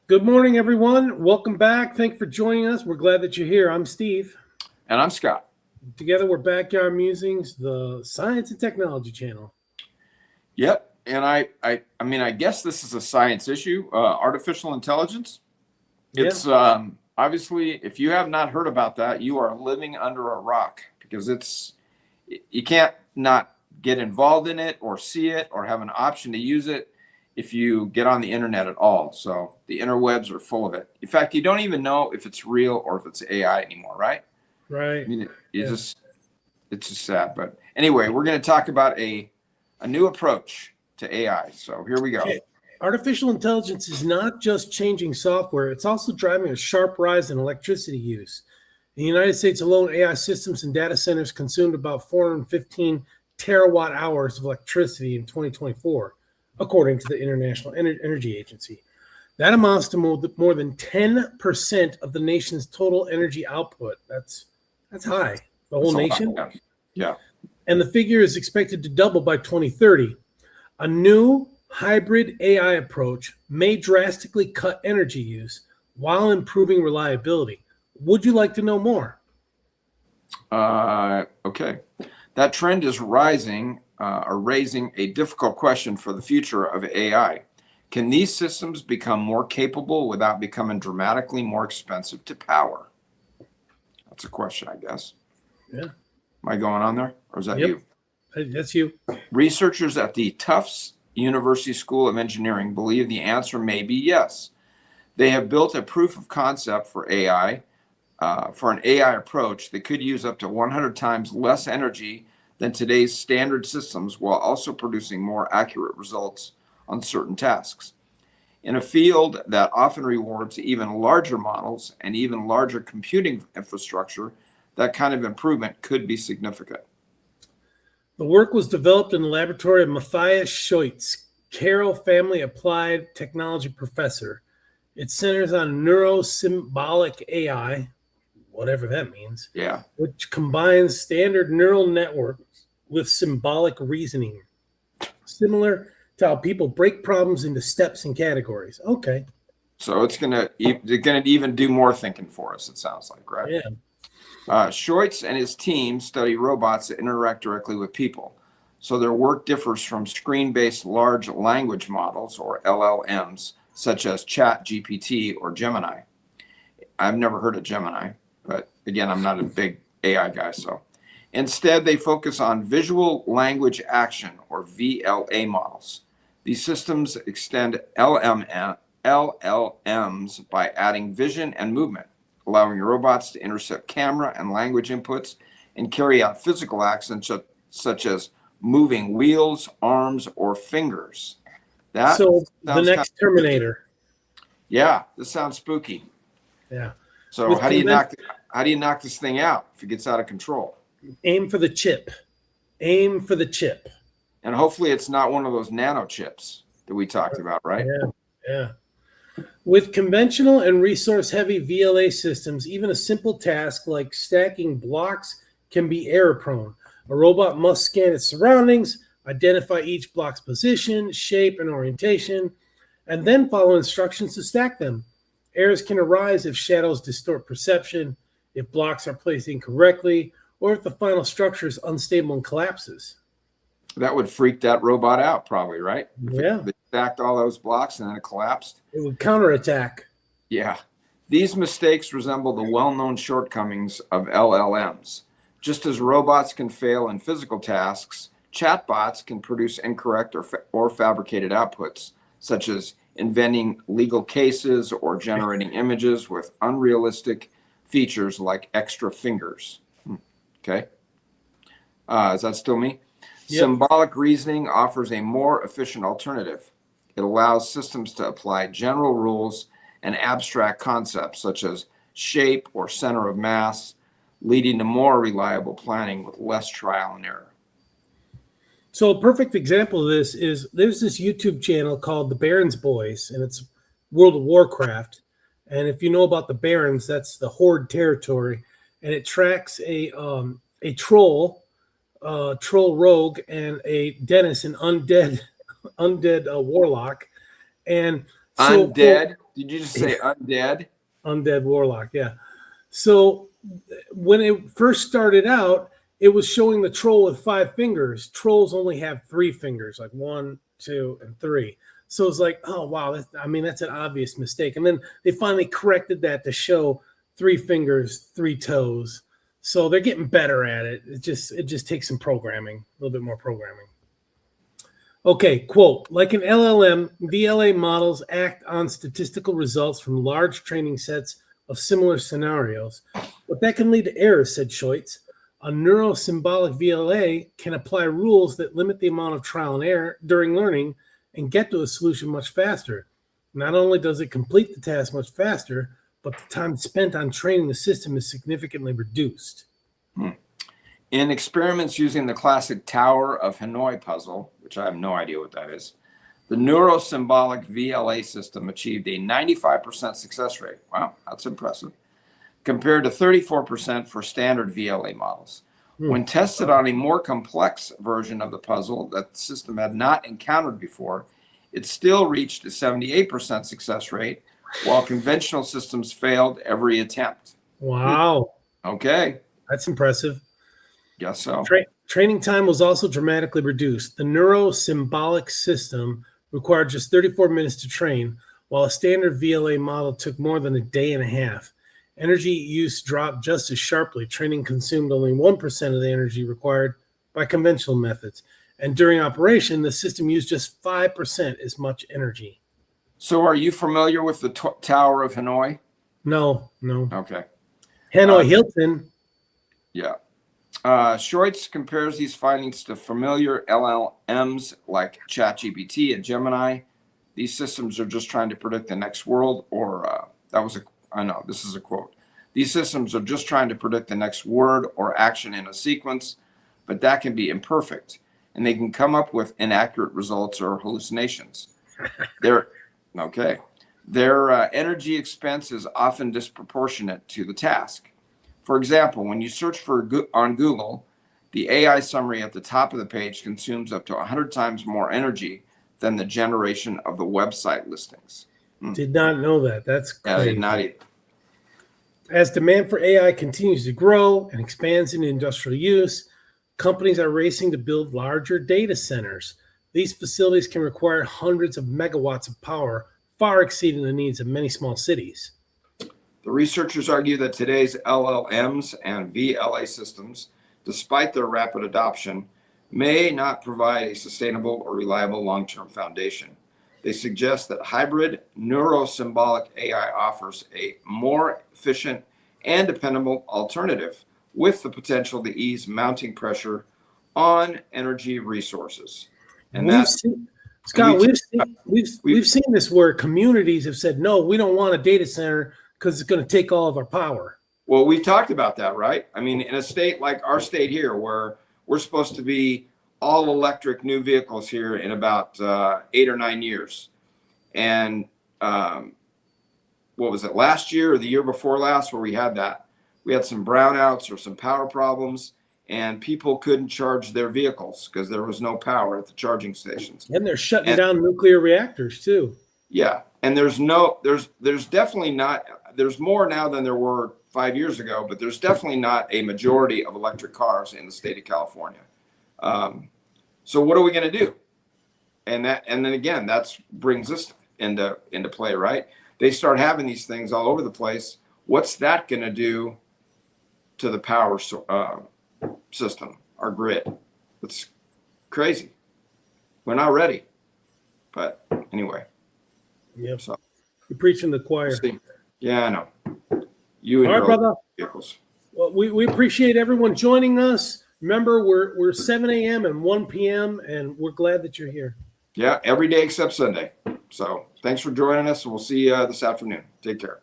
Good morning, everyone. Welcome back. Thank you for joining us. We're glad that you're here. I'm Steve. And I'm Scott. Together, we're Backyard Musings, the Science and Technology channel. Yep. And I guess this is a science issue. Artificial intelligence. It's obviously, if you have not heard about that, you are living under a rock because you can't not get involved in it or see it or have an option to use it if you get on the internet at all. So the interwebs are full of it. In fact, you don't even know if it's real or if it's AI anymore, right? Right. I mean, it's just sad. But anyway, we're going to talk about a new approach to AI. So here we go. Okay. Artificial intelligence is not just changing software, it's also driving a sharp rise in electricity use. In the United States alone, AI systems and data centers consumed about 415 terawatt hours of electricity in 2024, according to the International Energy Agency. That amounts to more than 10% of the nation's total energy output. That's high. The whole nation? Yeah. And the figure is expected to double by 2030. A new hybrid AI approach may drastically cut energy use while improving reliability. Would you like to know more? Okay. That trend is raising a difficult question for the future of AI. Can these systems become more capable without becoming dramatically more expensive to power? That's a question, I guess. Yeah. Am I going on there? Or is that you? That's you. Researchers at the Tufts University School of Engineering believe the answer may be yes. They have built a proof of concept for AI, for an AI approach that could use up to 100 times less energy than today's standard systems while also producing more accurate results on certain tasks. In a field that often rewards even larger models and even larger computing infrastructure, that kind of improvement could be significant. The work was developed in the laboratory of Matthias Scheutz, Carroll Family Applied Technology professor. It centers on neurosymbolic AI, whatever that means, which combines standard neural networks with symbolic reasoning, similar to how people break problems into steps and categories. Okay. So it's gonna even do more thinking for us, it sounds like, right? Yeah. Scheutz and his team study robots that interact directly with people. So their work differs from screen-based large language models, or LLMs, such as ChatGPT or Gemini. I've never heard of Gemini, but again, I'm not a big AI guy, so. Instead, they focus on visual language action, or VLA models. These systems extend LLMs by adding vision and movement, allowing robots to intercept camera and language inputs and carry out physical actions such as moving wheels, arms, or fingers. So the next Terminator. Yeah, this sounds spooky. Yeah. So how do you knock this thing out if it gets out of control? Aim for the chip. Aim for the chip. And hopefully it's not one of those nano chips that we talked about, right? Yeah. With conventional and resource-heavy VLA systems, even a simple task like stacking blocks can be error-prone. A robot must scan its surroundings, identify each block's position, shape, and orientation, and then follow instructions to stack them. Errors can arise if shadows distort perception, if blocks are placed incorrectly, or if the final structure is unstable and collapses. That would freak that robot out probably, right? Yeah. They stacked all those blocks and then it collapsed. It would counterattack. Yeah. These mistakes resemble the well-known shortcomings of LLMs. Just as robots can fail in physical tasks, chatbots can produce incorrect or fabricated outputs, such as inventing legal cases or generating images with unrealistic features like extra fingers. Okay. Is that still me? Yep. Symbolic reasoning offers a more efficient alternative. It allows systems to apply general rules and abstract concepts such as shape or center of mass, leading to more reliable planning with less trial and error. So a perfect example of this is there's this YouTube channel called The Barons Boys, and it's World of Warcraft. And if you know about the Barons, that's the Horde territory, and it tracks a troll rogue, and a Dennis, an undead warlock. And so undead? Did you just say undead? Undead warlock, yeah. So when it first started out, it was showing the troll with 5 fingers. Trolls only have 3 fingers, like 1, 2, and 3. So it's like, oh wow, that's an obvious mistake. And then they finally corrected that to show 3 fingers, 3 toes. So they're getting better at it. It just takes some programming, a little bit more programming. Okay, quote, like an LLM, VLA models act on statistical results from large training sets of similar scenarios, but that can lead to errors, said Scheutz. A neurosymbolic VLA can apply rules that limit the amount of trial and error during learning and get to a solution much faster. Not only does it complete the task much faster, but the time spent on training the system is significantly reduced. In experiments using the classic Tower of Hanoi puzzle, which I have no idea what that is, the neurosymbolic VLA system achieved a 95% success rate. Wow, that's impressive. Compared to 34% for standard VLA models. When tested on a more complex version of the puzzle that the system had not encountered before, it still reached a 78% success rate, while conventional systems failed every attempt. Wow. Okay. That's impressive. Guess so. Training time was also dramatically reduced. The neurosymbolic system required just 34 minutes to train, while a standard VLA model took more than a day and a half. Energy use dropped just as sharply. Training consumed only 1% of the energy required by conventional methods. And during operation, the system used just 5% as much energy. So are you familiar with the Tower of Hanoi? No. Okay. Hanoi Hilton. Yeah. Scheutz compares these findings to familiar LLMs like ChatGPT and Gemini. These systems are just trying to predict the next world, or this is a quote. These systems are just trying to predict the next word or action in a sequence, but that can be imperfect, and they can come up with inaccurate results or hallucinations. Their energy expense is often disproportionate to the task. For example, when you search on Google, the AI summary at the top of the page consumes up to 100 times more energy than the generation of the website listings. Did not know that. That's crazy. Yeah, I did not either. As demand for AI continues to grow and expands into industrial use, companies are racing to build larger data centers. These facilities can require hundreds of megawatts of power, far exceeding the needs of many small cities. The researchers argue that today's LLMs and VLA systems, despite their rapid adoption, may not provide a sustainable or reliable long-term foundation. They suggest that hybrid neurosymbolic AI offers a more efficient and dependable alternative with the potential to ease mounting pressure on energy resources. And we've seen this where communities have said, no, we don't want a data center because it's going to take all of our power. Well, we've talked about that, right? I mean, in a state like our state here, where we're supposed to be all electric new vehicles here in about 8 or 9 years. And what was it, last year or the year before last where we had that? We had some brownouts or some power problems, and people couldn't charge their vehicles because there was no power at the charging stations. And they're shutting down nuclear reactors too. Yeah. And there's definitely not, there's more now than there were 5 years ago, but there's definitely not a majority of electric cars in the state of California. So what are we going to do? And then again, that brings us into play, right? They start having these things all over the place. What's that going to do to the power system, our grid? It's crazy. We're not ready. But anyway. Yep. So you're preaching the choir. Yeah, I know. You and all right, brother. Vehicles. Well, we appreciate everyone joining us. Remember, we're 7 a.m. and 1 p.m. and we're glad that you're here. Yeah, every day except Sunday. So thanks for joining us, and we'll see you this afternoon. Take care.